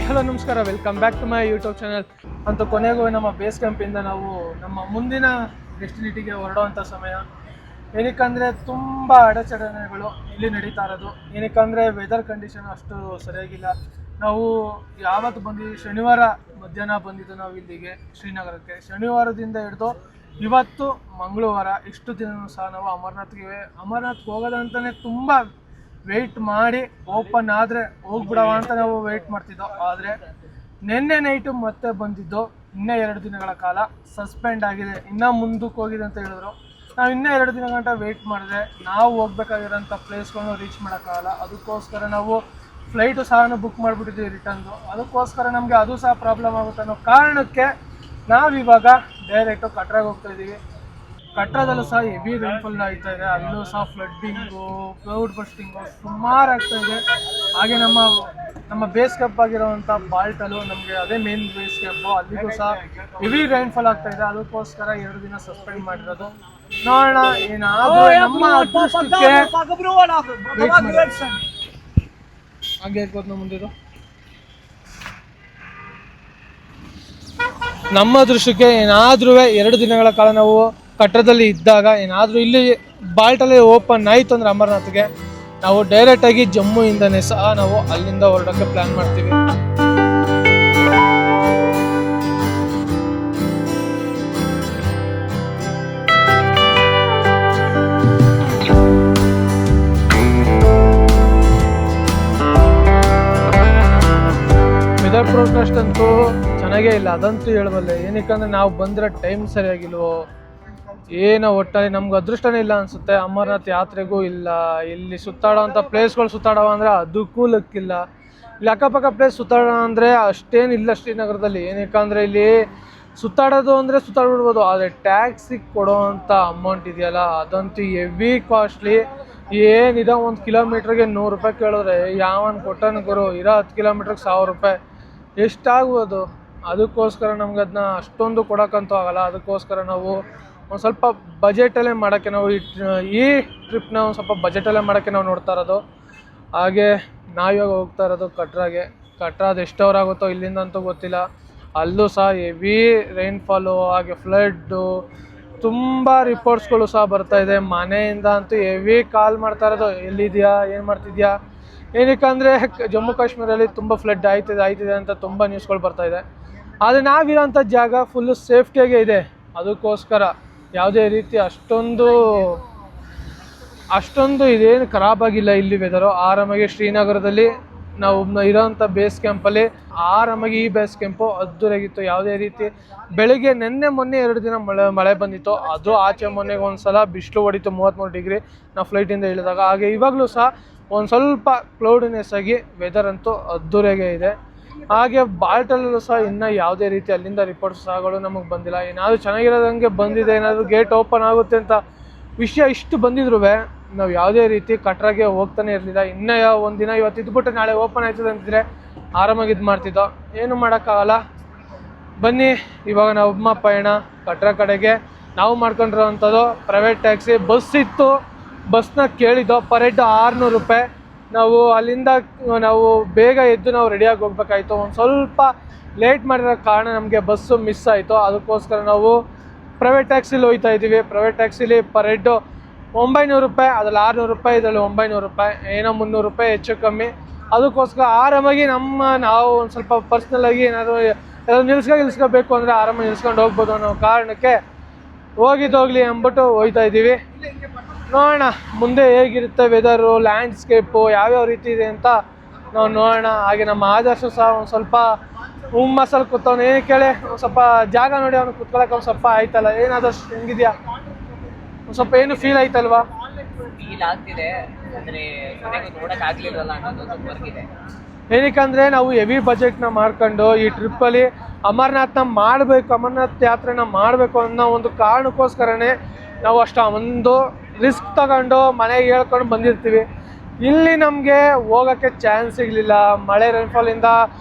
Hi hello ನಮಸ್ಕಾರ, welcome back to my YouTube channel. ಅಂತೂ ಕೊನೆಗೂ ನಮ್ಮ ಬೇಸ್ ಕ್ಯಾಂಪಿಂದ ನಾವು ನಮ್ಮ ಮುಂದಿನ ಡೆಸ್ಟಿನಿಟಿಗೆ ಹೊರಡುವಂಥ ಸಮಯ. ಏನಕ್ಕಂದರೆ ತುಂಬ ಅಡಚಣೆಗಳು ಇಲ್ಲಿ ನಡೀತಾ ಇರೋದು. ಏನಕ್ಕಂದರೆ ವೆದರ್ ಕಂಡೀಷನ್ ಅಷ್ಟು ಸರಿಯಾಗಿಲ್ಲ. ನಾವು ಯಾವತ್ತು ಬಂದಿದ್ದೀವಿ, ಶನಿವಾರ ಮಧ್ಯಾಹ್ನ ಬಂದಿದ್ದು ನಾವು ಇಲ್ಲಿಗೆ ಶ್ರೀನಗರಕ್ಕೆ. ಶನಿವಾರದಿಂದ ಹಿಡಿದು ಇವತ್ತು ಮಂಗಳವಾರ, ಇಷ್ಟು ದಿನ ಸಹ ನಾವು ಅಮರ್ನಾಥ್ಗೆ ಹೋಗೋದಂತಲೇ ತುಂಬ ವೆಯ್ಟ್ ಮಾಡಿ ಓಪನ್ ಆದರೆ ಹೋಗ್ಬಿಡವ ಅಂತ ನಾವು ವೆಯ್ಟ್ ಮಾಡ್ತಿದ್ದೋ. ಆದರೆ ನಿನ್ನೆ ನೈಟು ಮತ್ತೆ ಬಂದಿದ್ದು. ಇನ್ನೂ 2 ದಿನಗಳ ಕಾಲ ಸಸ್ಪೆಂಡ್ ಆಗಿದೆ, ಇನ್ನೂ ಮುಂದಕ್ಕೆ ಹೋಗಿದೆ ಅಂತ ಹೇಳಿದ್ರು. ನಾವು ಇನ್ನೂ 2 ದಿನ ಗಂಟ ವೆಯ್ಟ್ ಮಾಡಿದ್ರೆ ನಾವು ಹೋಗ್ಬೇಕಾಗಿರೋಂಥ ಪ್ಲೇಸ್ಗಳನ್ನು ರೀಚ್ ಮಾಡೋಕ್ಕಾಗಲ್ಲ. ಅದಕ್ಕೋಸ್ಕರ ನಾವು ಫ್ಲೈಟು ಸಹ ಬುಕ್ ಮಾಡಿಬಿಟ್ಟಿದ್ದೀವಿ ರಿಟರ್ನ್ದು. ಅದಕ್ಕೋಸ್ಕರ ನಮಗೆ ಅದು ಸಹ ಪ್ರಾಬ್ಲಮ್ ಆಗುತ್ತೆ ಅನ್ನೋ ಕಾರಣಕ್ಕೆ ನಾವಿವಾಗ ಡೈರೆಕ್ಟು ಕಟ್ರಾಗೆ ಹೋಗ್ತಾಯಿದ್ದೀವಿ. ಕಟ್ರಾದಲ್ಲೂ ಸಹ ಹೆವಿ ರೈನ್ಫಾಲ್ ಆಗ್ತಾ ಇದೆ. ಅಲ್ಲೂ ಸಹ ಫ್ಲಡ್ಡಿಂಗು, ಕ್ಲೌಡ್ ಬಸ್ಟಿಂಗು ಸುಮಾರು ಆಗ್ತಾ ಇದೆ. ಹಾಗೆ ನಮ್ಮ ಬೇಸ್ ಕ್ಯಾಂಪ್ ಆಗಿರೋವಂಥ ಬಾಲ್ಟಲು, ನಮಗೆ ಅದೇ ಮೇನ್ ಬೇಸ್ ಕ್ಯಾಂಪು, ಅಲ್ಲಿಗೂ ಸಹ ಹೆವಿ ರೈನ್ಫಾಲ್ ಆಗ್ತಾ ಇದೆ. ಅದಕ್ಕೋಸ್ಕರ 2 ದಿನ ಸಸ್ಪೆಂಡ್ ಮಾಡಿರೋದು. ನೋಡೋಣ ಏನಾದರೂ ನಮ್ಮ ಅದೃಷ್ಟಕ್ಕೆ ಹಾಗೆ ಇರ್ಬೋದು. ಮುಂದಿದ್ದು ನಮ್ಮ ಅದೃಷ್ಟಕ್ಕೆ ಏನಾದ್ರೂ 2 ದಿನಗಳ ಕಾಲ ನಾವು ಕಟ್ರಾದಲ್ಲಿ ಇದ್ದಾಗ ಏನಾದರೂ ಇಲ್ಲಿ ಬಾಲ್ಟಲ್ಲಿ ಓಪನ್ ಆಯಿತು ಅಂದರೆ ಅಮರ್ನಾಥ್ಗೆ, ನಾವು ಡೈರೆಕ್ಟಾಗಿ ಜಮ್ಮುಯಿಂದನೇ ಸಹ ನಾವು ಅಲ್ಲಿಂದ ಹೊರಡೋಕ್ಕೆ ಪ್ಲ್ಯಾನ್ ಮಾಡ್ತೀವಿ. ವೆದರ್ ಫೋರ್ಕಾಸ್ಟ್ ಅಂತೂ ಚೆನ್ನಾಗೇ ಇಲ್ಲ, ಅದಂತೂ ಹೇಳಬಲ್ಲೆ. ಏನಕ್ಕಂದರೆ ನಾವು ಬಂದಿರೋ ಟೈಮ್ ಸರಿಯಾಗಿಲ್ವೋ ಏನೋ, ಒಟ್ಟಾಗಿ ನಮ್ಗೆ ಅದೃಷ್ಟನೇ ಇಲ್ಲ ಅನಿಸುತ್ತೆ. ಅಮರನಾಥ್ ಯಾತ್ರೆಗೂ ಇಲ್ಲ, ಇಲ್ಲಿ ಸುತ್ತಾಡೋ ಅಂಥ ಪ್ಲೇಸ್ಗಳು ಸುತ್ತಾಡೋ ಅಂದರೆ ಅದಕ್ಕೂ ಲಕ್ಕಿಲ್ಲ. ಇಲ್ಲಿ ಅಕ್ಕಪಕ್ಕ ಪ್ಲೇಸ್ ಸುತ್ತಾಡೋಣ ಅಂದರೆ ಅಷ್ಟೇನಿಲ್ಲ ಶ್ರೀನಗರದಲ್ಲಿ. ಏನಕ್ಕಂದರೆ ಇಲ್ಲಿ ಸುತ್ತಾಡೋದು ಅಂದರೆ ಸುತ್ತಾಡ್ಬಿಡ್ಬೋದು, ಆದರೆ ಟ್ಯಾಕ್ಸಿಗೆ ಕೊಡೋ ಅಂಥ ಅಮೌಂಟ್ ಇದೆಯಲ್ಲ ಅದಂತೂ ಹೆವಿ ಕಾಸ್ಟ್ಲಿ. ಏನಿದೆ 1 ಕಿಲೋಮೀಟ್ರಿಗೆ 100 ರೂಪಾಯಿ ಕೇಳಿದ್ರೆ ಯಾವನ್ ಕೊಟ್ಟನು ಗುರು, ಇರೋ 10 ಕಿಲೋಮೀಟ್ರಿಗೆ 1000 ರೂಪಾಯಿ ಎಷ್ಟಾಗ್ಬೋದು. ಅದಕ್ಕೋಸ್ಕರ ನಮ್ಗೆ ಅದನ್ನ ಅಷ್ಟೊಂದು ಕೊಡೋಕ್ಕಂತೂ ಆಗಲ್ಲ. ಅದಕ್ಕೋಸ್ಕರ ನಾವು ಒಂದು ಸ್ವಲ್ಪ ಬಜೆಟಲ್ಲೇ ಮಾಡೋಕ್ಕೆ, ನಾವು ಈ ಟ್ರಿಪ್ನ ಒಂದು ಸ್ವಲ್ಪ ಬಜೆಟಲ್ಲೇ ಮಾಡೋಕ್ಕೆ ನಾವು ನೋಡ್ತಾ ಇರೋದು. ಹಾಗೆ ನಾವಿವಾಗ ಹೋಗ್ತಾ ಇರೋದು ಕಟ್ರಾದ ಎಷ್ಟು ಅವರ್ ಆಗುತ್ತೋ ಇಲ್ಲಿಂದ ಅಂತೂ ಗೊತ್ತಿಲ್ಲ. ಅಲ್ಲೂ ಸಹ ಹೆವಿ ರೈನ್ಫಾಲು, ಹಾಗೆ ಫ್ಲಡ್ಡು, ತುಂಬ ರಿಪೋರ್ಟ್ಸ್ಗಳು ಸಹ ಬರ್ತಾಯಿದೆ. ಮನೆಯಿಂದ ಅಂತೂ ಹೆವಿ ಕಾಲ್ ಮಾಡ್ತಾ ಇರೋದು, ಎಲ್ಲಿದೆಯಾ, ಏನು ಮಾಡ್ತಿದ್ಯಾ. ಏನಕ್ಕಂದರೆ ಜಮ್ಮು ಕಾಶ್ಮೀರಲ್ಲಿ ತುಂಬ ಫ್ಲಡ್ ಆಯ್ತಿದೆ ಅಂತ ತುಂಬ ನ್ಯೂಸ್ಗಳು ಬರ್ತಾಯಿದೆ. ಆದರೆ ನಾವಿರೋಂಥ ಜಾಗ ಫುಲ್ಲು ಸೇಫ್ಟಿಯಾಗೇ ಇದೆ. ಅದಕ್ಕೋಸ್ಕರ ಯಾವುದೇ ರೀತಿ ಅಷ್ಟೊಂದು ಇದೇನು ಖರಾಬಾಗಿಲ್ಲ ಇಲ್ಲಿ ವೆದರು. ಆರಾಮಾಗಿ ಶ್ರೀನಗರದಲ್ಲಿ ನಾವು ಇರೋಂಥ ಬೇಸ್ ಕ್ಯಾಂಪಲ್ಲಿ ಆರಾಮಾಗಿ, ಈ ಬೇಸ್ ಕ್ಯಾಂಪು ಅದ್ದೂರಿಯಾಗಿತ್ತು. ಯಾವುದೇ ರೀತಿ ಬೆಳಿಗ್ಗೆ ಮೊನ್ನೆ 2 ದಿನ ಮಳೆ ಬಂದಿತ್ತು. ಅದು ಆಚೆ ಮೊನ್ನೆಗೆ ಒಂದು ಸಲ ಬಿಸಿಲು ಹೊಡಿತು 33 ಡಿಗ್ರಿ ನಾವು ಫ್ಲೈಟಿಂದ ಇಳಿದಾಗ. ಹಾಗೆ ಇವಾಗಲೂ ಸಹ ಒಂದು ಸ್ವಲ್ಪ ಕ್ಲೌಡಿನೆಸ್ ಆಗಿ ವೆದರ್ ಅಂತೂ ಅದ್ದೂರಿಯಾಗೇ ಇದೆ. ಹಾಗೆ ಬಾಲ್ಟಲ್ಲೂ ಸಹ ಇನ್ನೂ ಯಾವುದೇ ರೀತಿ ಅಲ್ಲಿಂದ ರಿಪೋರ್ಟ್ಸ್ ಸಹಗಳು ನಮಗೆ ಬಂದಿಲ್ಲ. ಏನಾದರೂ ಚೆನ್ನಾಗಿರೋದಂಗೆ ಬಂದಿದೆ, ಏನಾದರೂ ಗೇಟ್ ಓಪನ್ ಆಗುತ್ತೆ ಅಂತ ವಿಷಯ ಇಷ್ಟು ಬಂದಿದ್ರು ನಾವು ಯಾವುದೇ ರೀತಿ ಕಟ್ರಾಗೆ ಹೋಗ್ತಾನೆ ಇರಲಿಲ್ಲ. ಇನ್ನೂ 1 ದಿನ ಇವತ್ತು ಇದ್ಬಿಟ್ಟು ನಾಳೆ ಓಪನ್ ಆಯ್ತದೆ ಅಂತಿದ್ರೆ ಆರಾಮಾಗಿ ಇದು ಮಾಡ್ತಿದ್ದೋ. ಏನು ಮಾಡೋಕ್ಕಾಗಲ್ಲ. ಬನ್ನಿ ಇವಾಗ ನಮ್ಮ ಪಯಣ ಕಟ್ರಾ ಕಡೆಗೆ. ನಾವು ಮಾಡ್ಕೊಂಡಿರೋವಂಥದ್ದು ಪ್ರೈವೇಟ್ ಟ್ಯಾಕ್ಸಿ. ಬಸ್ ಇತ್ತು, ಬಸ್ನ ಕೇಳಿದ್ದೋ ಪರ್ ಹೆಡ್ 600 ರೂಪಾಯಿ. ನಾವು ಅಲ್ಲಿಂದ ನಾವು ಬೇಗ ಎದ್ದು ನಾವು ರೆಡಿಯಾಗಿ ಹೋಗ್ಬೇಕಾಯ್ತು. ಒಂದು ಸ್ವಲ್ಪ ಲೇಟ್ ಮಾಡಿರೋ ಕಾರಣ ನಮಗೆ ಬಸ್ಸು ಮಿಸ್ ಆಯಿತು. ಅದಕ್ಕೋಸ್ಕರ ನಾವು ಪ್ರೈವೇಟ್ ಟ್ಯಾಕ್ಸಿಲಿ ಹೋಗ್ತಾ ಇದ್ದೀವಿ. ಪ್ರೈವೇಟ್ ಟ್ಯಾಕ್ಸಿಲಿ ಪರ್ ಹೆಡ್ಡು 900 ರೂಪಾಯಿ, ಅದ್ರಲ್ಲಿ 600 ರೂಪಾಯಿ, ಇದರಲ್ಲಿ 900 ರೂಪಾಯಿ, ಏನೋ 300 ರೂಪಾಯಿ ಹೆಚ್ಚು ಕಮ್ಮಿ. ಅದಕ್ಕೋಸ್ಕರ ಆರಾಮಾಗಿ ನಾವು ಒಂದು ಸ್ವಲ್ಪ ಪರ್ಸ್ನಲಾಗಿ ಏನಾದರೂ ನಿಲ್ಸ್ಕೋಬೇಕು ಅಂದರೆ ಆರಾಮಾಗಿ ನಿಲ್ಸ್ಕೊಂಡು ಹೋಗ್ಬೋದು ಅನ್ನೋ ಕಾರಣಕ್ಕೆ ಹೋಗ್ಲಿ ಅಂದ್ಬಿಟ್ಟು ಹೋಗ್ತಾ ಇದ್ದೀವಿ. ನೋಡೋಣ ಮುಂದೆ ಹೇಗಿರುತ್ತೆ ವೆದರು, ಲ್ಯಾಂಡ್ಸ್ಕೇಪು ಯಾವ್ಯಾವ ರೀತಿ ಇದೆ ಅಂತ ನಾವು ನೋಡೋಣ. ಹಾಗೆ ನಮ್ಮ ಆದರ್ಶ ಸಹ ಒಂದು ಸ್ವಲ್ಪ ಹುಮ್ಮಸ್ಸಲ್ಲಿ ಕೂತವನು. ಏನು ಕೇಳಿ ಒಂದು ಸ್ವಲ್ಪ ಜಾಗ ನೋಡಿ ಅವನು ಕೂತ್ಕೊಳ್ಳೋಕೆ ಒಂದು ಸ್ವಲ್ಪ ಆಯ್ತಲ್ಲ. ಏನಾದಷ್ಟು ಹೆಂಗಿದ್ಯಾ, ಒಂದು ಸ್ವಲ್ಪ ಏನು ಫೀಲ್ ಆಯ್ತಲ್ವಾ? ಫೀಲ್ ಆಗ್ತಿದೆ, ಅಂದರೆ ನೋಡೋಕೆ ಆಗಲಿಲ್ಲಲ್ಲ ಅನ್ನೋದು ಹೊರಗಿದೆ. ಏನಕ್ಕಂದರೆ ನಾವು ಹೆವಿ ಬಜೆಟ್ನ ಮಾಡ್ಕೊಂಡು ಈ ಟ್ರಿಪ್ಪಲ್ಲಿ ಅಮರ್ನಾಥ್ ಯಾತ್ರೆನ ಮಾಡಬೇಕು ಅನ್ನೋ ಒಂದು ಕಾರಣಕ್ಕೋಸ್ಕರನೇ ನಾವು ಒಂದು ರಿಸ್ಕ್ ತಗೊಂಡು ಮನೆಗೆ ಹೇಳ್ಕೊಂಡು ಬಂದಿರ್ತೀವಿ. ಇಲ್ಲಿ ನಮಗೆ ಹೋಗೋಕ್ಕೆ ಚಾನ್ಸ್ ಸಿಗಲಿಲ್ಲ. ಮಳೆ ರೈನ್ಫಾಲಿಂದ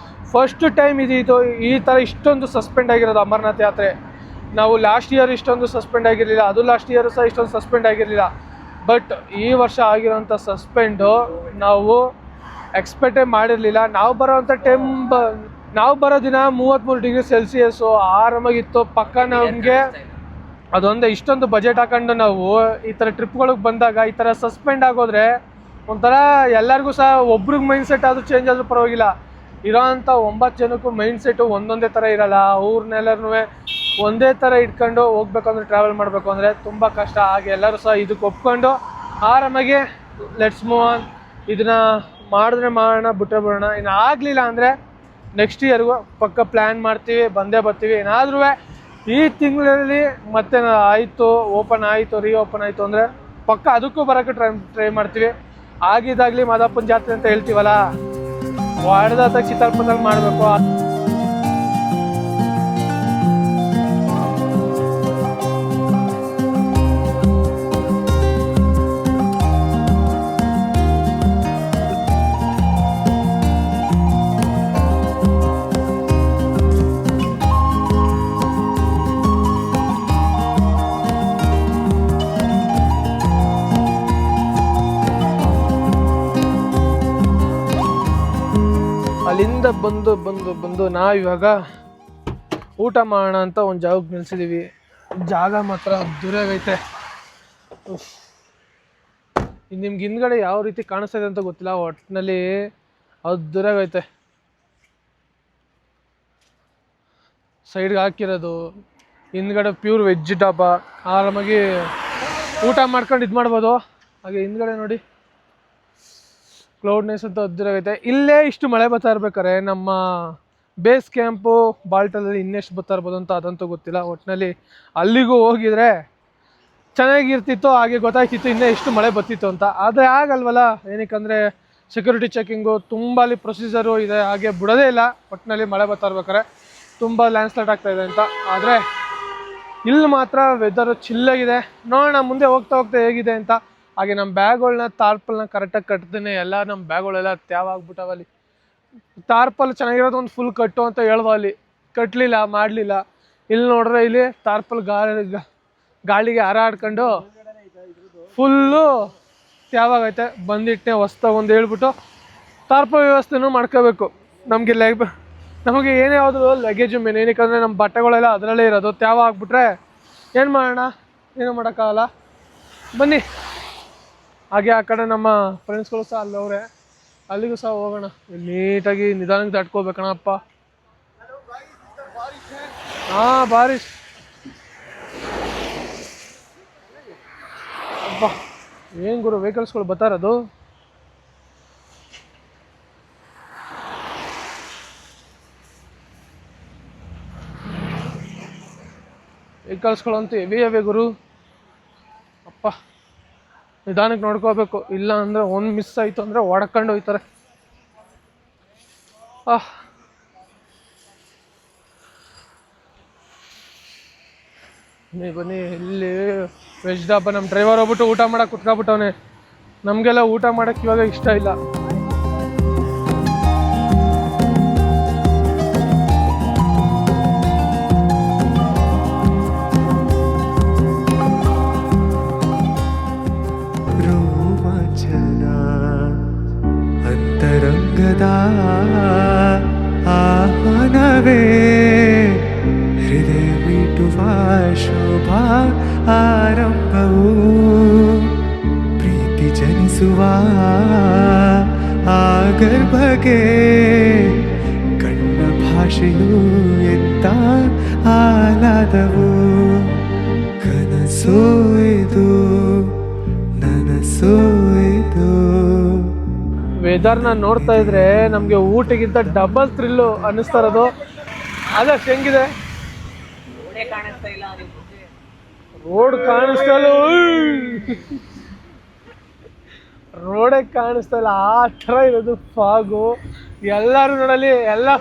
ಫಸ್ಟ್ ಟೈಮ್ ಇದು ಈ ಥರ ಇಷ್ಟೊಂದು ಸಸ್ಪೆಂಡ್ ಆಗಿರೋದು ಅಮರ್ನಾಥ್ ಯಾತ್ರೆ. ನಾವು ಲಾಸ್ಟ್ ಇಯರ್ ಇಷ್ಟೊಂದು ಸಸ್ಪೆಂಡ್ ಆಗಿರಲಿಲ್ಲ, ಅದು ಲಾಸ್ಟ್ ಇಯರ್ ಸಹ ಇಷ್ಟೊಂದು ಸಸ್ಪೆಂಡ್ ಆಗಿರಲಿಲ್ಲ. ಬಟ್ ಈ ವರ್ಷ ಆಗಿರೋಂಥ ಸಸ್ಪೆಂಡು ನಾವು ಎಕ್ಸ್ಪೆಕ್ಟೇ ಮಾಡಿರಲಿಲ್ಲ. ನಾವು ಬರೋವಂಥ ನಾವು ಬರೋ ದಿನ 33 ಡಿಗ್ರಿ ಸೆಲ್ಸಿಯಸ್ಸು ಆರಾಮಾಗಿತ್ತು. ಪಕ್ಕ ನಮಗೆ ಅದೊಂದೇ ಇಷ್ಟೊಂದು ಬಜೆಟ್ ಹಾಕೊಂಡು ನಾವು ಈ ಥರ ಟ್ರಿಪ್ಗಳಿಗೆ ಬಂದಾಗ ಈ ಥರ ಸಸ್ಪೆಂಡ್ ಆಗೋದ್ರೆ ಒಂಥರ ಎಲ್ಲರಿಗೂ ಸಹ ಒಬ್ರಿಗೆ ಮೈಂಡ್ ಸೆಟ್ ಆದರೂ ಚೇಂಜ್ ಆದರೂ ಪರವಾಗಿಲ್ಲ. ಇರೋಂಥ 9 ಜನಕ್ಕೂ ಮೈಂಡ್ ಸೆಟ್ಟು ಒಂದೊಂದೇ ಥರ ಇರಲ್ಲ. ಅವ್ರನ್ನೆಲ್ಲರೂ ಒಂದೇ ಥರ ಇಟ್ಕೊಂಡು ಹೋಗ್ಬೇಕಂದ್ರೆ ಟ್ರಾವೆಲ್ ಮಾಡಬೇಕು ಅಂದರೆ ತುಂಬ ಕಷ್ಟ. ಹಾಗೆ ಎಲ್ಲರೂ ಸಹ ಇದಕ್ಕೆ ಒಪ್ಕೊಂಡು ಆರಾಮಾಗಿ ಲೆಟ್ಸ್ ಮೂವ್ ಆನ್, ಇದನ್ನ ಮಾಡಿದ್ರೆ ಮಾಡೋಣ, ಬಿಟ್ಟರೆ ಬಿಡೋಣ. ಇನ್ನು ಆಗಲಿಲ್ಲ ಅಂದರೆ ನೆಕ್ಸ್ಟ್ ಇಯರ್ಗೂ ಪಕ್ಕ ಪ್ಲ್ಯಾನ್ ಮಾಡ್ತೀವಿ, ಬಂದೇ ಬರ್ತೀವಿ. ಏನಾದ್ರೂ ಈ ತಿಂಗಳಲ್ಲಿ ಮತ್ತೆ ಆಯಿತು, ಓಪನ್ ಆಯಿತು, ರೀಓಪನ್ ಆಯಿತು ಅಂದರೆ ಪಕ್ಕ ಅದಕ್ಕೂ ಬರೋಕ್ಕೆ ಟ್ರೈ ಮಾಡ್ತೀವಿ. ಆಗಿದ್ದಾಗಲಿ ಮಾದಪ್ಪನ ಜಾತ್ರೆ ಅಂತ ಹೇಳ್ತೀವಲ್ಲ, ವಾಡ್ದಾದಾಗ ಚಿತ್ತಾಲ್ಪದಲ್ಲಿ ಮಾಡಬೇಕು. ಅಲ್ಲಿಂದ ಬಂದು ನಾವಿವಾಗ ಊಟ ಮಾಡೋಣ ಅಂತ ಒಂದು ಜಾಗಕ್ಕೆ ನಿಲ್ಸಿದ್ದೀವಿ. ಜಾಗ ಮಾತ್ರ ದುರಾಗೈತೆ. ನಿಮ್ಗೆ ಹಿಂದ್ಗಡೆ ಯಾವ ರೀತಿ ಕಾಣಿಸ್ತಾ ಇದೆ ಅಂತ ಗೊತ್ತಿಲ್ಲ, ಒಟ್ಟಿನಲ್ಲಿ ಅದು ದುರಾಗೈತೆ. ಸೈಡ್ಗೆ ಹಾಕಿರೋದು ಹಿಂದ್ಗಡೆ ಪ್ಯೂರ್ ವೆಜ್ ಡಬ್ಬ, ಆರಾಮಾಗಿ ಊಟ ಮಾಡ್ಕೊಂಡು ಇದು ಮಾಡ್ಬೋದು. ಹಾಗೆ ಹಿಂದ್ಗಡೆ ನೋಡಿ ಕ್ಲೌಡ್ನೆಸ್ ಅಂತ ಅದ್ದಿರಾಗೈತೆ. ಇಲ್ಲೇ ಇಷ್ಟು ಮಳೆ ಬರ್ತಾ ಇರ್ಬೇಕಾರೆ ನಮ್ಮ ಬೇಸ್ ಕ್ಯಾಂಪು ಬಾಲ್ಟಲ್ಲಿ ಇನ್ನೆಷ್ಟು ಬರ್ತಾ ಇರ್ಬೋದು ಅಂತ ಅದಂತೂ ಗೊತ್ತಿಲ್ಲ. ಒಟ್ಟಿನಲ್ಲಿ ಅಲ್ಲಿಗೂ ಹೋಗಿದ್ರೆ ಚೆನ್ನಾಗಿರ್ತಿತ್ತು, ಹಾಗೆ ಗೊತ್ತಾಗ್ತಿತ್ತು ಇನ್ನೂ ಎಷ್ಟು ಮಳೆ ಬರ್ತಿತ್ತು ಅಂತ. ಆದರೆ ಆಗಲ್ವಲ್ಲ, ಏನಕ್ಕಂದರೆ ಸೆಕ್ಯೂರಿಟಿ ಚೆಕಿಂಗು ತುಂಬ ಅಲ್ಲಿ ಪ್ರೊಸೀಜರು ಇದೆ, ಹಾಗೆ ಬಿಡೋದೇ ಇಲ್ಲ. ಒಟ್ಟಿನಲ್ಲಿ ಮಳೆ ಬರ್ತಾ ಇರ್ಬೇಕಾರೆ ತುಂಬ ಲ್ಯಾಂಡ್ಸ್ಲೈಡ್ ಆಗ್ತಾಯಿದೆ ಅಂತ. ಆದರೆ ಇಲ್ಲಿ ಮಾತ್ರ ವೆದರು ಚಿಲ್ಲಾಗಿದೆ. ನೋಡೋಣ ಮುಂದೆ ಹೋಗ್ತಾ ಹೇಗಿದೆ ಅಂತ. ಹಾಗೆ ನಮ್ಮ ಬ್ಯಾಗ್ಗಳನ್ನ ತಾರ್ಪಲ್ನ ಕರೆಕ್ಟಾಗಿ ಕಟ್ತೀನಿ. ಎಲ್ಲ ನಮ್ಮ ಬ್ಯಾಗ್ಗಳೆಲ್ಲ ತ್ಯಾವಾಗ್ಬಿಟ್ಟವಲ್ಲಿ. ತಾರ್ಪಲ್ ಚೆನ್ನಾಗಿರೋದು ಒಂದು ಫುಲ್ ಕಟ್ಟು ಅಂತ ಹೇಳ್ದೋ, ಅಲ್ಲಿ ಕಟ್ಟಲಿಲ್ಲ, ಮಾಡಲಿಲ್ಲ. ಇಲ್ಲಿ ನೋಡ್ರೆ ಇಲ್ಲಿ ತಾರ್ಪಲ್ ಗಾಳಿಗೆ ಹಾರಾಡ್ಕೊಂಡು ಫುಲ್ಲು ತ್ಯಾವಾಗೈತೆ. ಬಂದಿಟ್ಟೆ ಹೊಸ್ತಾಗ ಒಂದು ಹೇಳ್ಬಿಟ್ಟು ತಾರ್ಪಲ್ ವ್ಯವಸ್ಥೆನೂ ಮಾಡ್ಕೋಬೇಕು. ನಮಗೆ ಏನೇ ಯಾವುದು ಲಗೇಜು ಮೇನ್, ಏನಕ್ಕಂದರೆ ನಮ್ಮ ಬಟ್ಟೆಗಳೆಲ್ಲ ಅದರಲ್ಲೇ ಇರೋದು. ತ್ಯಾವ ಆಗ್ಬಿಟ್ರೆ ಏನು ಮಾಡೋಣ, ಏನೂ ಮಾಡೋಕ್ಕಾಗಲ್ಲ. ಬನ್ನಿ. ಹಾಗೆ ಆ ಕಡೆ ನಮ್ಮ ಫ್ರೆಂಡ್ಸ್ಗಳು ಸಹ ಅಲ್ಲವ್ರೆ, ಅಲ್ಲಿಗೂ ಸಹ ಹೋಗೋಣ. ನೀಟಾಗಿ ನಿಧಾನಕ್ಕೆ ದಾಟ್ಕೋಬೇಕಣಪ್ಪ. ಹಾಂ, ಬಾರಿಶ್. ಅಪ್ಪ ಏನು ಗುರು ವೆಹಿಕಲ್ಸ್ಗಳು ಬರ್ತಾ ಇರೋದು. ವೆಹಿಕಲ್ಸ್ಗಳಂತೂ ಹೆವಿ ಗುರು. ಅಪ್ಪ ನಿಧಾನಕ್ಕೆ ನೋಡ್ಕೋಬೇಕು, ಇಲ್ಲ ಅಂದರೆ ಒಂದು ಮಿಸ್ ಆಯಿತು ಅಂದರೆ ಹೊಡ್ಕೊಂಡು ಹೋಯ್ತಾರೆ. ಬನ್ನಿ ಇಲ್ಲಿ ವೆಜ್ ಡಬ್ಬ. ನಮ್ಮ ಡ್ರೈವರ್ ಹೋಗ್ಬಿಟ್ಟು ಊಟ ಮಾಡೋಕೆ ಕುತ್ಕೊಬಿಟ್ಟವನೆ. ನಮಗೆಲ್ಲ ಊಟ ಮಾಡೋಕ್ಕೆ ಇವಾಗ ಇಷ್ಟ ಇಲ್ಲ. ಅಂತರಂಗದ ಆಹ್ವಾನವೇ ಹೃದಯ ಮೀಟುವ ಶೋಭಾ ಆರಂಭವು ಪ್ರೀತಿ ಜನಿಸುವ ಆಗರ್ಭಗೆ ಕಣ್ಣ ಭಾಷೆಯು ಎಂತ ಆಲಾದವು. ಕನಸು ಇದು ನನಸು ಇದು. ವೆದರ್ನ ನೋಡ್ತಾ ಇದ್ರೆ ನಮಗೆ ಊಟಕ್ಕಿಂತ ಡಬಲ್ ಥ್ರಿಲ್ಲು ಅನ್ನಿಸ್ತಾ ಇರೋದು. ಅದಷ್ಟು ಹೆಂಗಿದೆ, ರೋಡ್ ಕಾಣಿಸ್ತಾ ಇಲ್ಲ, ರೋಡೇ ಕಾಣಿಸ್ತಾ ಇಲ್ಲ. ಆ ಥರ ಇರೋದು ಫಾಗು. ಎಲ್ಲರೂ ನೋಡಲಿ, ಎಲ್ಲರೂ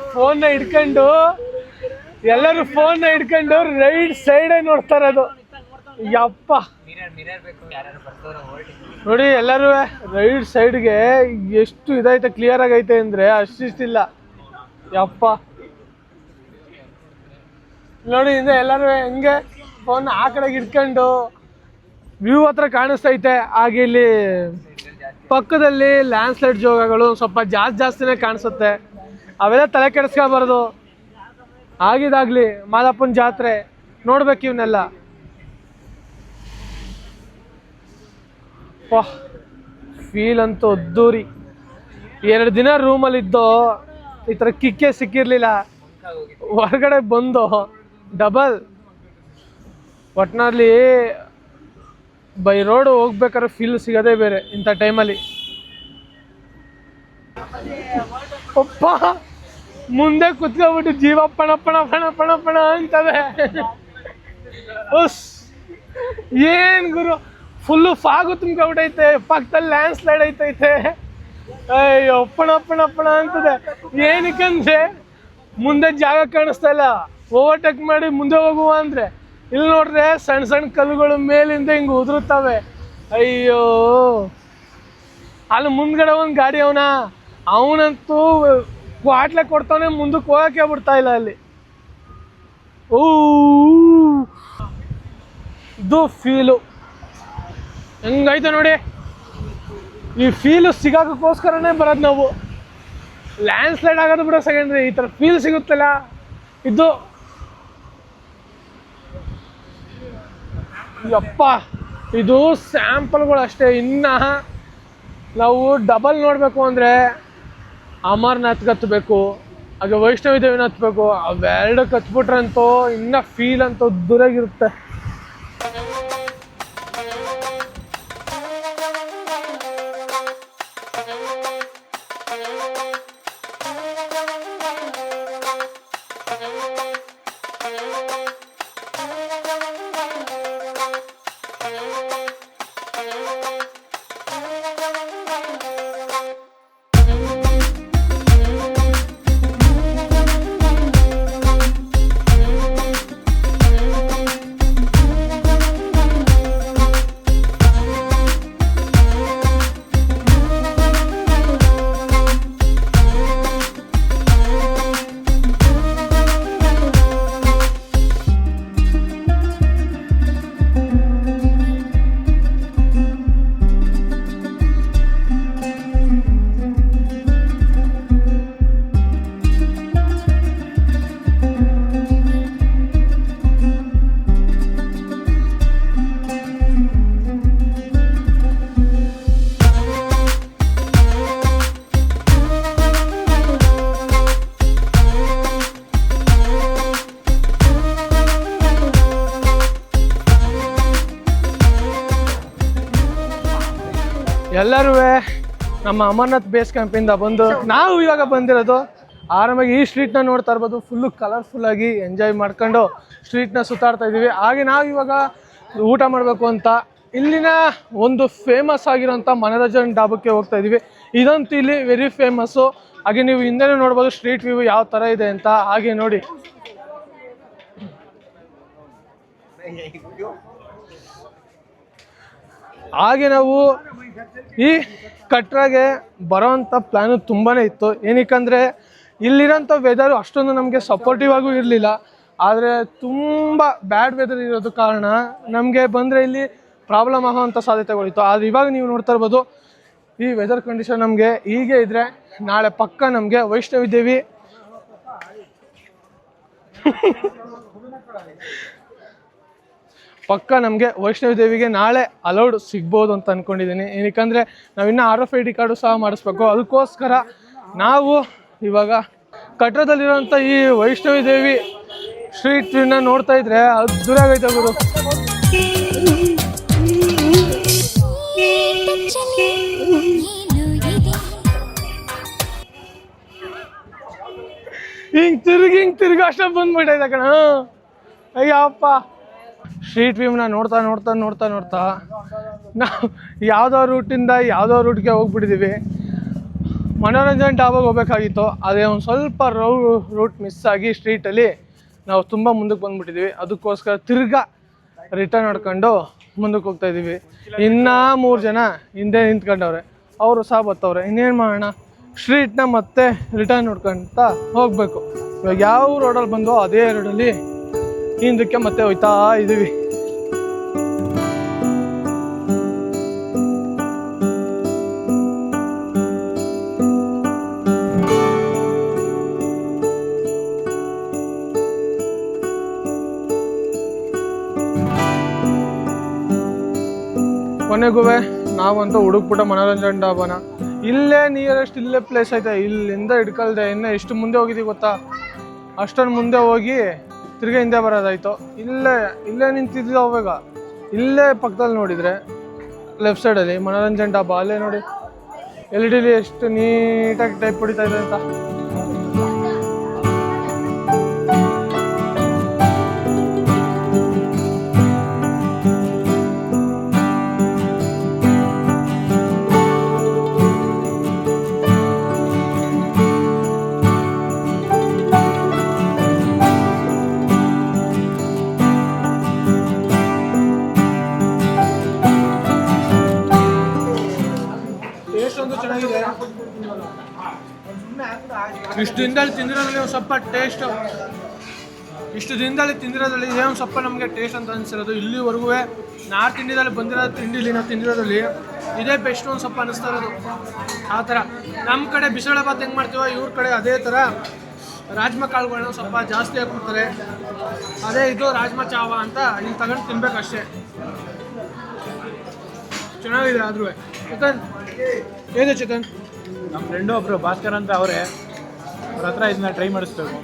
ಫೋನ್ನ ಹಿಡ್ಕೊಂಡು ರೈಟ್ ಸೈಡೇ ನೋಡ್ತಾ ಇರೋದು. ಯಪ್ಪ ನೋಡಿ, ಎಲ್ಲರೂ ರೈಟ್ ಸೈಡ್ಗೆ ಎಷ್ಟು ಇದೈತೆ, ಕ್ಲಿಯರ್ ಆಗೈತೆ ಅಂದರೆ ಅಷ್ಟಿಷ್ಟಿಲ್ಲ. ಯಪ್ಪ ನೋಡಿ, ಹಿಂದೆ ಎಲ್ಲರೂ ಹೆಂಗೆ ಫೋನ್ ಆ ಕಡೆಗೆ ಇಟ್ಕೊಂಡು ವ್ಯೂ ಹತ್ರ ಕಾಣಿಸ್ತೈತೆ. ಹಾಗೆ ಇಲ್ಲಿ ಪಕ್ಕದಲ್ಲಿ ಲ್ಯಾಂಡ್ಸ್ಲೈಡ್ ಜಾಗಗಳು ಸ್ವಲ್ಪ ಜಾಸ್ತಿನೇ ಕಾಣಿಸುತ್ತೆ. ಅವೆಲ್ಲ ತಲೆ ಕೆಡಿಸ್ಕೊಬಾರ್ದು. ಆಗಿದಾಗ್ಲಿ ಮಾದಪ್ಪನ ಜಾತ್ರೆ ನೋಡ್ಬೇಕು ಇವನ್ನೆಲ್ಲ. ಫೀಲ್ ಅಂತೂ ಅದ್ದೂರಿ. 2 ದಿನ ರೂಮಲ್ಲಿದ್ದೋ ಈ ಥರ ಕಿಕ್ಕೆ ಸಿಕ್ಕಿರ್ಲಿಲ್ಲ. ಹೊರಗಡೆ ಬಂದು ಡಬಲ್. ಒಟ್ಟಿನಲ್ಲಿ ಬೈ ರೋಡ್ ಹೋಗ್ಬೇಕಾದ್ರೆ ಫೀಲ್ ಸಿಗೋದೇ ಬೇರೆ ಇಂಥ ಟೈಮಲ್ಲಿ. ಅಪ್ಪ ಮುಂದೆ ಕುತ್ಕೊಬಿಟ್ಟು ಜೀವ ಪಣ ಪಣ ಪಣ ಪಣ ಪಣ ಅಂತವೆ. ಏನ್ ಗುರು, ಫುಲ್ಲು ಫಾಗು ತುಂಬ್ಕೊಬಿಟ್ಟೈತೆ, ಪಕ್ಕದಲ್ಲಿ ಲ್ಯಾಂಡ್ ಸ್ಲೈಡ್ ಐತೈತೆ. ಅಯ್ಯೋ ಪಣ ಪಣ ಪಣ ಅಂತದೆ. ಏನಕ್ಕಂದ್ರೆ ಮುಂದೆ ಜಾಗ ಕಾಣಿಸ್ತಾ ಇಲ್ಲ, ಓವರ್ಟೇಕ್ ಮಾಡಿ ಮುಂದೆ ಹೋಗುವ ಅಂದ್ರೆ ಇಲ್ಲಿ ನೋಡ್ರೆ ಸಣ್ಣ ಸಣ್ಣ ಕಲ್ಲುಗಳು ಮೇಲಿಂದ ಹಿಂಗೆ ಉದುರುತ್ತವೆ. ಅಯ್ಯೋ ಅಲ್ಲಿ ಮುಂದ್ಗಡೆ ಒಂದು ಗಾಡಿ ಅವನಂತೂ ಕ್ವಾಟ್ಲೆ ಕೊಡ್ತಾನೆ, ಮುಂದಕ್ಕೆ ಹೋಗಕ್ಕೆ ಬಿಡ್ತಾ ಇಲ್ಲ ಅಲ್ಲಿ. ಇದು ಫೀಲು ಹೆಂಗೈತೆ ನೋಡಿ. ಈ ಫೀಲು ಸಿಗೋಕ್ಕೋಸ್ಕರನೇ ಬರೋದು ನಾವು. ಲ್ಯಾಂಡ್ ಸ್ಲೈಡ್ ಆಗೋದು ಬಿಡೋ ಸೆಕೆಂಡ್ರಿ, ಈ ಥರ ಫೀಲ್ ಸಿಗುತ್ತಲ್ಲ ಇದು. ಯಪ್ಪ ಇದು ಸ್ಯಾಂಪಲ್ಗಳು ಅಷ್ಟೇ. ಇನ್ನು ನಾವು ಡಬಲ್ ನೋಡಬೇಕು ಅಂದರೆ ಅಮರ್ನಾಥ್ ಹತ್ಬೇಕು, ಹಾಗೆ ವೈಷ್ಣವಿ ದೇವಿನ ಹತ್ಬೇಕು. ಅವೆರಡಕ್ಕೆ ಹತ್ಬಿಟ್ರಂತೂ ಇನ್ನೂ ಫೀಲ್ ಅಂತೂ ದೂರಾಗಿರುತ್ತೆ. ಎಲ್ಲರೂ ನಮ್ಮ ಅಮರ್ನಾಥ್ ಬೇಸ್ ಕ್ಯಾಂಪಿಂದ ಬಂದು ನಾವು ಇವಾಗ ಬಂದಿರೋದು ಆರಾಮಾಗಿ ಈ ಸ್ಟ್ರೀಟ್ನ ನೋಡ್ತಾ ಇರ್ಬೋದು. ಫುಲ್ಲು ಕಲರ್ಫುಲ್ಲಾಗಿ ಎಂಜಾಯ್ ಮಾಡ್ಕೊಂಡು ಸ್ಟ್ರೀಟ್ನ ಸುತ್ತಾಡ್ತಾ ಇದ್ದೀವಿ. ಹಾಗೆ ನಾವು ಇವಾಗ ಊಟ ಮಾಡಬೇಕು ಅಂತ ಇಲ್ಲಿನ ಒಂದು ಫೇಮಸ್ ಆಗಿರೋಂಥ ಮನೋರಂಜನ್ ಡಾಬಕ್ಕೆ ಹೋಗ್ತಾ ಇದ್ದೀವಿ. ಇದಂತೂ ಇಲ್ಲಿ ವೆರಿ ಫೇಮಸ್ಸು. ಹಾಗೆ ನೀವು ಹಿಂದೆನೂ ನೋಡ್ಬೋದು ಸ್ಟ್ರೀಟ್ ವ್ಯೂ ಯಾವ ಥರ ಇದೆ ಅಂತ. ಹಾಗೆ ನೋಡಿ, ಹಾಗೆ ನಾವು ಈ ಕಟ್ರಾಗೆ ಬರೋವಂಥ ಪ್ಲ್ಯಾನು ತುಂಬಾ ಇತ್ತು. ಏನಕ್ಕಂದರೆ ಇಲ್ಲಿರೋಂಥ ವೆದರು ಅಷ್ಟೊಂದು ನಮಗೆ ಸಪೋರ್ಟಿವ್ ಆಗೂ ಇರಲಿಲ್ಲ. ಆದರೆ ತುಂಬ ಬ್ಯಾಡ್ ವೆದರ್ ಇರೋದು ಕಾರಣ ನಮಗೆ ಬಂದರೆ ಇಲ್ಲಿ ಪ್ರಾಬ್ಲಮ್ ಆಗೋವಂಥ ಸಾಧ್ಯತೆಗಳಿತ್ತು. ಆದರೆ ಇವಾಗ ನೀವು ನೋಡ್ತಾ ಇರ್ಬೋದು ಈ ವೆದರ್ ಕಂಡೀಷನ್ ನಮಗೆ ಹೀಗೆ ಇದ್ದರೆ ನಾಳೆ ಪಕ್ಕ ನಮಗೆ ವೈಷ್ಣವಿ ದೇವಿ ಪಕ್ಕ ನಮಗೆ ವೈಷ್ಣವಿ ದೇವಿಗೆ ನಾಳೆ ಅಲೌಡ್ ಸಿಗ್ಬೋದು ಅಂತ ಅಂದ್ಕೊಂಡಿದ್ದೀನಿ. ಏನಕ್ಕಂದರೆ ನಾವಿನ್ನೂ RFID ಕಾರ್ಡು ಸಹ ಮಾಡಿಸ್ಬೇಕು. ಅದಕ್ಕೋಸ್ಕರ ನಾವು ಇವಾಗ ಕಟ್ರದಲ್ಲಿರೋಂಥ ಈ ವೈಷ್ಣವಿ ದೇವಿ ಸ್ಟ್ರೀಟ್ ವ್ಯೂನ ನೋಡ್ತಾ ಇದ್ರೆ ಅದ್ದುರಾಗೈತೆ ಗುರು. ಹಿಂಗೆ ತಿರ್ಗಿ ಅಷ್ಟ ಬಂದ್ಬಿಟ್ಟೈತೆ ಕಣ. ಅಯ್ಯಪ್ಪ, ಸ್ಟ್ರೀಟ್ ವ್ಯೂನ ನೋಡ್ತಾ ನೋಡ್ತಾ ನೋಡ್ತಾ ನೋಡ್ತಾ ನಾವು ಯಾವುದೋ ರೂಟಿಂದ ಯಾವುದೋ ರೂಟ್ಗೆ ಹೋಗ್ಬಿಟ್ಟಿದ್ದೀವಿ. ಮನೋರಂಜನೆ ಡಾಬಾಗೆ ಹೋಗ್ಬೇಕಾಗಿತ್ತು, ಅದೇ ಒಂದು ಸ್ವಲ್ಪ ರೂಟ್ ಮಿಸ್ ಆಗಿ ಸ್ಟ್ರೀಟಲ್ಲಿ ನಾವು ತುಂಬ ಮುಂದಕ್ಕೆ ಬಂದುಬಿಟ್ಟಿದ್ದೀವಿ. ಅದಕ್ಕೋಸ್ಕರ ತಿರ್ಗಾ ರಿಟರ್ನ್ ಹೊಡ್ಕೊಂಡು ಮುಂದಕ್ಕೆ ಹೋಗ್ತಾಯಿದ್ದೀವಿ. ಇನ್ನೂ 3 ಜನ ಹಿಂದೆ ನಿಂತ್ಕೊಂಡವ್ರೆ, ಅವರು ಸಹ ಬರ್ತವ್ರೆ. ಇನ್ನೇನು ಮಾಡೋಣ, ಸ್ಟ್ರೀಟ್ನ ಮತ್ತೆ ರಿಟರ್ನ್ ನೋಡ್ಕೊಂತ ಹೋಗಬೇಕು. ಇವಾಗ ಯಾವ ರೋಡಲ್ಲಿ ಬಂದೋ ಅದೇ ರೋಡಲ್ಲಿ ಹಿಂದಕ್ಕೆ ಮತ್ತೆ ಹೋಯ್ತಾ ಇದ್ದೀವಿ. ಕೊನೆಗೂ ನಾವಂತೂ ಹುಡುಕ್ಬಿಟ್ಟ ಮನೋರಂಜನಾ ಡಾಬಾನ. ಇಲ್ಲೇ ನಿಯರೆಸ್ಟ್ ಇಲ್ಲೇ ಪ್ಲೇಸ್ ಐತೆ, ಇಲ್ಲಿಂದ ಹಿಡ್ಕಲ್ದೆ ಇನ್ನು ಎಷ್ಟು ಮುಂದೆ ಹೋಗಿದ್ದೀವಿ ಗೊತ್ತಾ, ಅಷ್ಟೊಂದು ಮುಂದೆ ಹೋಗಿ ತಿರ್ಗಿ ಹಿಂದೆ ಬರೋದಾಯ್ತು. ಇಲ್ಲೇ ನಿಂತಿದ್ವಿ ಅವಾಗ. ಇಲ್ಲೇ ಪಕ್ಕದಲ್ಲಿ ನೋಡಿದರೆ ಲೆಫ್ಟ್ ಸೈಡಲ್ಲಿ ಮನೋರಂಜನಾ ಡಾಬಾ, ಅಲ್ಲೇ ನೋಡಿ LED ಎಷ್ಟು ನೀಟಾಗಿ ಟೈಪ್ ಹೊಡಿತಾ ಇದೆ ಅಂತ. ಚೆನ್ನಾಗಿದೆ. ಇಷ್ಟು ದಿನದಲ್ಲಿ ತಿಂದಿರೋದ್ರಲ್ಲಿ ಒಂದು ಸ್ವಲ್ಪ ಟೇಸ್ಟ್, ಇಷ್ಟು ದಿನದಲ್ಲಿ ತಿಂದಿರೋದ್ರಲ್ಲಿ ಇದೇ ಒಂದು ಸ್ವಲ್ಪ ನಮಗೆ ಟೇಸ್ಟ್ ಅಂತ ಅನಿಸಿರೋದು. ಇಲ್ಲಿವರೆಗೂ ನಾರ್ತ್ ಇಂಡಿಯಾದಲ್ಲಿ ಬಂದಿರೋ ತಿಂಡಿಲಿ ನಾವು ತಿಂದಿರೋದ್ರಲ್ಲಿ ಇದೇ ಬೆಸ್ಟ್ ಒಂದು ಸ್ವಲ್ಪ ಅನ್ನಿಸ್ತಾ ಇರೋದು. ಆ ಥರ ನಮ್ಮ ಕಡೆ ಬಿಸಿಬೇಳೆ ಬಾತ್ ಹೆಂಗೆ ಮಾಡ್ತೀವೋ ಇವ್ರ ಕಡೆ ಅದೇ ಥರ ರಾಜ್ಮಾ ಕಾಳುಗಳನ್ನ ಸ್ವಲ್ಪ ಜಾಸ್ತಿ ಹಾಕ್ಬಿಡ್ತಾರೆ. ಅದೇ ಇದು ರಾಜ್ಮಾ ಚಾವ ಅಂತ ಇಲ್ಲಿ ತಗೊಂಡು ತಿನ್ಬೇಕಷ್ಟೇ. ಚೆನ್ನಾಗಿದೆ. ಆದ್ರೂ ಚೇತನ್ ಏನೇ ಚೇತನ್, ನಮ್ಮ ಫ್ರೆಂಡು ಒಬ್ಬರು ಭಾಸ್ಕರ್ ಅಂತ ಅವರೇ, ಅವ್ರ ಹತ್ರ ಇದನ್ನ ಟ್ರೈ ಮಾಡಿಸ್ಬೇಕು.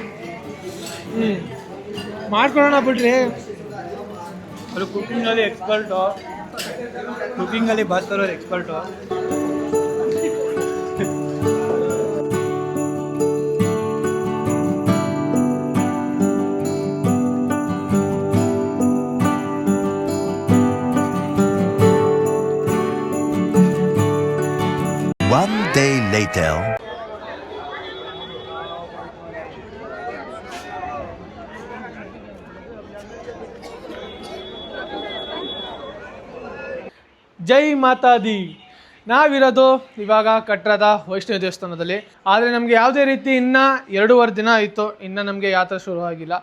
ಮಾಡ್ಕೊಳ್ಳೋಣ ಬಿಡ್ರಿ. ಅವರು ಕುಕಿಂಗಲ್ಲಿ ಎಕ್ಸ್ಪರ್ಟು, ಕುಕಿಂಗಲ್ಲಿ ಭಾಸ್ಕರ್ ಅವ್ರು ಎಕ್ಸ್ಪರ್ಟು. One day later. ಜೈ ಮಾತಾದಿ. ನಾವಿರೋದು ಇವಾಗ ಕಟ್ರದ ವೈಷ್ಣವ ದೇವಸ್ಥಾನದಲ್ಲಿ. ಆದರೆ ನಮಗೆ ಯಾವುದೇ ರೀತಿ ಇನ್ನೂ 2.5 ದಿನ ಆಯಿತು, ಇನ್ನು ನಮಗೆ ಯಾತ್ರೆ ಶುರುವಾಗಿಲ್ಲ.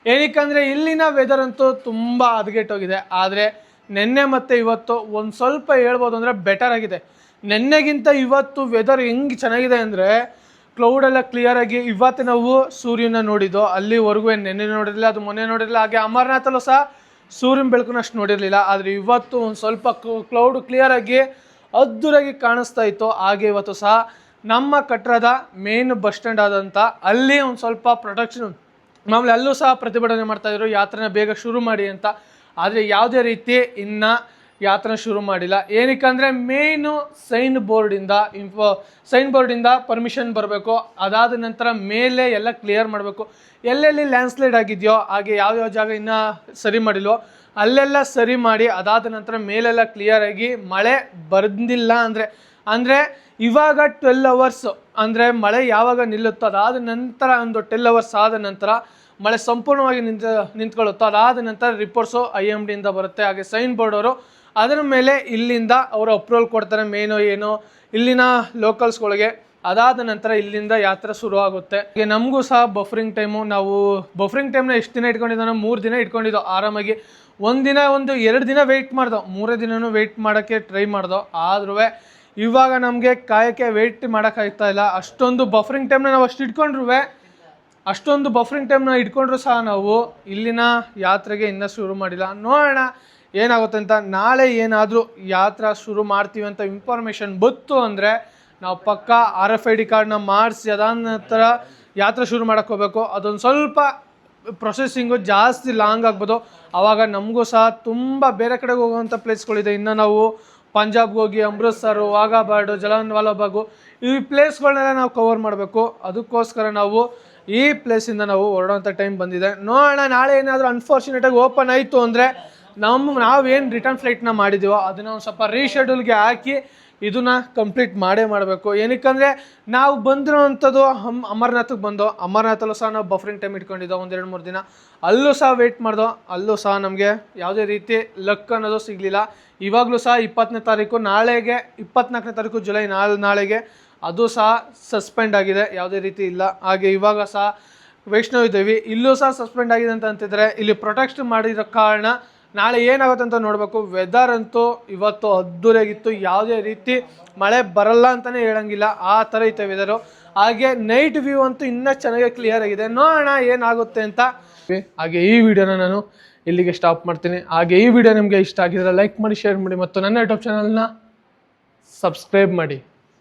ಏನಕ್ಕಂದರೆ ಇಲ್ಲಿನ ವೆದರ್ ಅಂತೂ ತುಂಬ ಹದಗೆಟ್ಟೋಗಿದೆ. ಆದರೆ ನೆನ್ನೆ ಮತ್ತು ಇವತ್ತು ಒಂದು ಸ್ವಲ್ಪ ಹೇಳ್ಬೋದು ಅಂದರೆ ಬೆಟರ್ ಆಗಿದೆ. ನೆನ್ನೆಗಿಂತ ಇವತ್ತು ವೆದರ್ ಹೆಂಗೆ ಚೆನ್ನಾಗಿದೆ ಅಂದರೆ ಕ್ಲೌಡೆಲ್ಲ ಕ್ಲಿಯರಾಗಿ. ಇವತ್ತು ನಾವು ಸೂರ್ಯನ ನೋಡಿದ್ದು, ಅಲ್ಲಿವರೆಗೂ ನೆನ್ನೆ ನೋಡಿರಲಿಲ್ಲ, ಅದು ಮೊನ್ನೆ ನೋಡಿರಲಿಲ್ಲ. ಹಾಗೆ ಅಮರನಾಥಲ್ಲೂ ಸಹ ಸೂರ್ಯನ ಬೆಳಕನ್ನು ಅಷ್ಟು ನೋಡಿರಲಿಲ್ಲ. ಆದರೆ ಇವತ್ತು ಒಂದು ಸ್ವಲ್ಪ ಕ್ಲೌಡ್ ಕ್ಲಿಯರಾಗಿ ಅದ್ದೂರಾಗಿ ಕಾಣಿಸ್ತಾ ಇತ್ತು. ಹಾಗೆ ಇವತ್ತು ಸಹ ನಮ್ಮ ಕಟ್ರದ ಮೇನ್ ಬಸ್ ಸ್ಟ್ಯಾಂಡ್ ಆದಂಥ ಅಲ್ಲಿ ಒಂದು ಸ್ವಲ್ಪ ಪ್ರೊಟೆಕ್ಷನ್, ಮಾಮೂಲಿ ಅಲ್ಲೂ ಸಹ ಪ್ರತಿಭಟನೆ ಮಾಡ್ತಾಯಿದ್ರು ಯಾತ್ರೆನ ಬೇಗ ಶುರು ಮಾಡಿ ಅಂತ. ಆದರೆ ಯಾವುದೇ ರೀತಿ ಇನ್ನು ಯಾತ್ರೆ ಶುರು ಮಾಡಿಲ್ಲ. ಏನಕ್ಕಂದರೆ ಮೇಯ್ನು ಸೈನ್ ಬೋರ್ಡಿಂದ ಪರ್ಮಿಷನ್ ಬರಬೇಕು. ಅದಾದ ನಂತರ ಮೇಲೆ ಎಲ್ಲ ಕ್ಲಿಯರ್ ಮಾಡಬೇಕು. ಎಲ್ಲೆಲ್ಲಿ ಲ್ಯಾಂಡ್ಸ್ಲೈಡ್ ಆಗಿದೆಯೋ, ಹಾಗೆ ಯಾವ್ಯಾವ ಜಾಗ ಇನ್ನೂ ಸರಿ ಮಾಡಿಲ್ವೋ ಅಲ್ಲೆಲ್ಲ ಸರಿ ಮಾಡಿ ಅದಾದ ನಂತರ ಮೇಲೆಲ್ಲ ಕ್ಲಿಯರಾಗಿ ಮಳೆ ಬಂದಿಲ್ಲ ಅಂದರೆ ಇವಾಗ 12 ಅವರ್ಸ್ ಅಂದರೆ ಮಳೆ ಯಾವಾಗ ನಿಲ್ಲುತ್ತೋ ಅದಾದ ನಂತರ ಒಂದು 12 ಅವರ್ಸ್ ಆದ ನಂತರ ಮಳೆ ಸಂಪೂರ್ಣವಾಗಿ ನಿಂತ್ಕೊಳ್ಳುತ್ತೋ ಅದಾದ ನಂತರ ರಿಪೋರ್ಟ್ಸು IMD ಇಂದ ಬರುತ್ತೆ. ಹಾಗೆ ಸೈನ್ ಬೋರ್ಡ್ ಅವರು ಅದರ ಮೇಲೆ ಇಲ್ಲಿಂದ ಅವರು ಅಪ್ರೂವಲ್ ಕೊಡ್ತಾರೆ, ಮೇನೋ ಏನೋ ಇಲ್ಲಿನ ಲೋಕಲ್ಸ್ಗಳಿಗೆ. ಅದಾದ ನಂತರ ಇಲ್ಲಿಂದ ಯಾತ್ರೆ ಶುರು ಆಗುತ್ತೆ. ಈಗ ನಮಗೂ ಸಹ ಬಫರಿಂಗ್ ಟೈಮ್ನ ಎಷ್ಟು ದಿನ ಇಟ್ಕೊಂಡಿದ್ದೋ, 3 ದಿನ ಇಟ್ಕೊಂಡಿದ್ದೋ ಆರಾಮಾಗಿ. ಒಂದಿನ 2 ದಿನ ವೆಯ್ಟ್ ಮಾಡ್ದೋ, 3ನೇ ದಿನವೂ ವೆಯ್ಟ್ ಮಾಡೋಕ್ಕೆ ಟ್ರೈ ಮಾಡ್ದೋ. ಆದ್ರೂ ಇವಾಗ ನಮಗೆ ಕಾಯೋಕ್ಕೆ ವೆಯ್ಟ್ ಮಾಡೋಕ್ಕಾಗ್ತಾ ಇಲ್ಲ. ಅಷ್ಟೊಂದು ಬಫರಿಂಗ್ ಟೈಮ್ನ ನಾವು ಇಟ್ಕೊಂಡ್ರು ಸಹ ನಾವು ಇಲ್ಲಿನ ಯಾತ್ರೆಗೆ ಇನ್ನೂ ಶುರು ಮಾಡಿಲ್ಲ. ನೋಡೋಣ ಏನಾಗುತ್ತೆ ಅಂತ. ನಾಳೆ ಏನಾದರೂ ಯಾತ್ರೆ ಶುರು ಮಾಡ್ತೀವಿ ಅಂತ ಇನ್ಫಾರ್ಮೇಷನ್ ಬಂತು ಅಂದರೆ ನಾವು ಪಕ್ಕ RFID ಕಾರ್ಡ್ನ ಮಾಡಿಸಿ ಅದಾದ ನಂತರ ಯಾತ್ರೆ ಶುರು ಮಾಡೋಕ್ಕೆ ಹೋಗಬೇಕು. ಅದೊಂದು ಸ್ವಲ್ಪ ಪ್ರೊಸೆಸಿಂಗು ಜಾಸ್ತಿ ಲಾಂಗ್ ಆಗ್ಬೋದು. ಆವಾಗ ನಮಗೂ ಸಹ ತುಂಬ ಬೇರೆ ಕಡೆಗೆ ಹೋಗುವಂಥ ಪ್ಲೇಸ್ಗಳಿದೆ. ಇನ್ನು ನಾವು ಪಂಜಾಬ್ಗೆ ಹೋಗಿ ಅಮೃತ್ಸರು, ವಾಘಾಬಾರ್ಡು, ಜಲಿಯನ್ವಾಲಾ ಬಾಗು ಈ ಪ್ಲೇಸ್ಗಳನ್ನೆಲ್ಲ ನಾವು ಕವರ್ ಮಾಡಬೇಕು. ಅದಕ್ಕೋಸ್ಕರ ನಾವು ಈ ಪ್ಲೇಸಿಂದ ನಾವು ಹೊರಡೋಂಥ ಟೈಮ್ ಬಂದಿದೆ. ನೋಡೋಣ ನಾಳೆ ಏನಾದರೂ ಅನ್ಫಾರ್ಚುನೇಟಾಗಿ ಓಪನ್ ಆಯಿತು ಅಂದರೆ ನಾವೇನು ರಿಟರ್ನ್ ಫ್ಲೈಟ್ನ ಮಾಡಿದ್ದೀವೋ ಅದನ್ನು ಒಂದು ಸ್ವಲ್ಪ ರೀಶೆಡ್ಯೂಲ್ಗೆ ಹಾಕಿ ಇದನ್ನು ಕಂಪ್ಲೀಟ್ ಮಾಡಬೇಕು. ಏನಕ್ಕಂದರೆ ನಾವು ಬಂದಿರೋವಂಥದ್ದು ಅಮರನಾಥಕ್ಕೆ ಅಮರನಾಥಲ್ಲೂ ಸಹ ನಾವು ಬಫರಿಂಗ್ ಟೈಮ್ ಇಟ್ಕೊಂಡಿದ್ದೋ 1-2-3 ದಿನ. ಅಲ್ಲೂ ಸಹ ವೆಯ್ಟ್ ಮಾಡ್ದೋ, ಅಲ್ಲೂ ಸಹ ನಮಗೆ ಯಾವುದೇ ರೀತಿ ಲಕ್ ಅನ್ನೋದು ಸಿಗಲಿಲ್ಲ. ಇವಾಗಲೂ ಸಹ 20ನೇ ತಾರೀಕು ನಾಳೆಗೆ, 24ನೇ ತಾರೀಕು ಜುಲೈ ನಾಳೆಗೆ ಅದು ಸಹ ಸಸ್ಪೆಂಡ್ ಆಗಿದೆ, ಯಾವುದೇ ರೀತಿ ಇಲ್ಲ. ಹಾಗೆ ಇವಾಗ ಸಹ ವೈಷ್ಣವಿ ದೇವಿ ಇಲ್ಲೂ ಸಹ ಸಸ್ಪೆಂಡ್ ಆಗಿದೆ ಅಂತ ಅಂತಿದ್ದಾರೆ. ಇಲ್ಲಿ ಪ್ರೊಟೆಕ್ಟ್ ಮಾಡಿರೋ ಕಾರಣ ನಾಳೆ ಏನಾಗುತ್ತೆ ಅಂತ ನೋಡಬೇಕು. ವೆದರ್ ಅಂತೂ ಇವತ್ತು ಅದ್ದೂರಿಯಾಗಿತ್ತು, ಯಾವುದೇ ರೀತಿ ಮಳೆ ಬರಲ್ಲ ಅಂತಲೇ ಹೇಳಂಗಿಲ್ಲ, ಆ ಥರ ಇತ್ತು ವೆದರು. ಹಾಗೆ ನೈಟ್ ವ್ಯೂ ಅಂತೂ ಇನ್ನೂ ಚೆನ್ನಾಗಿ ಕ್ಲಿಯರ್ ಆಗಿದೆ. ನೋಡೋಣ ಏನಾಗುತ್ತೆ ಅಂತ. ಹಾಗೆ ಈ ವಿಡಿಯೋನ ನಾನು ಇಲ್ಲಿಗೆ ಸ್ಟಾಪ್ ಮಾಡ್ತೀನಿ. ಹಾಗೆ ಈ ವಿಡಿಯೋ ನಿಮಗೆ ಇಷ್ಟ ಆಗಿದ್ರೆ ಲೈಕ್ ಮಾಡಿ, ಶೇರ್ ಮಾಡಿ ಮತ್ತು ನನ್ನ ಯೂಟ್ಯೂಬ್ ಚಾನಲ್ನ ಸಬ್ಸ್ಕ್ರೈಬ್ ಮಾಡಿ.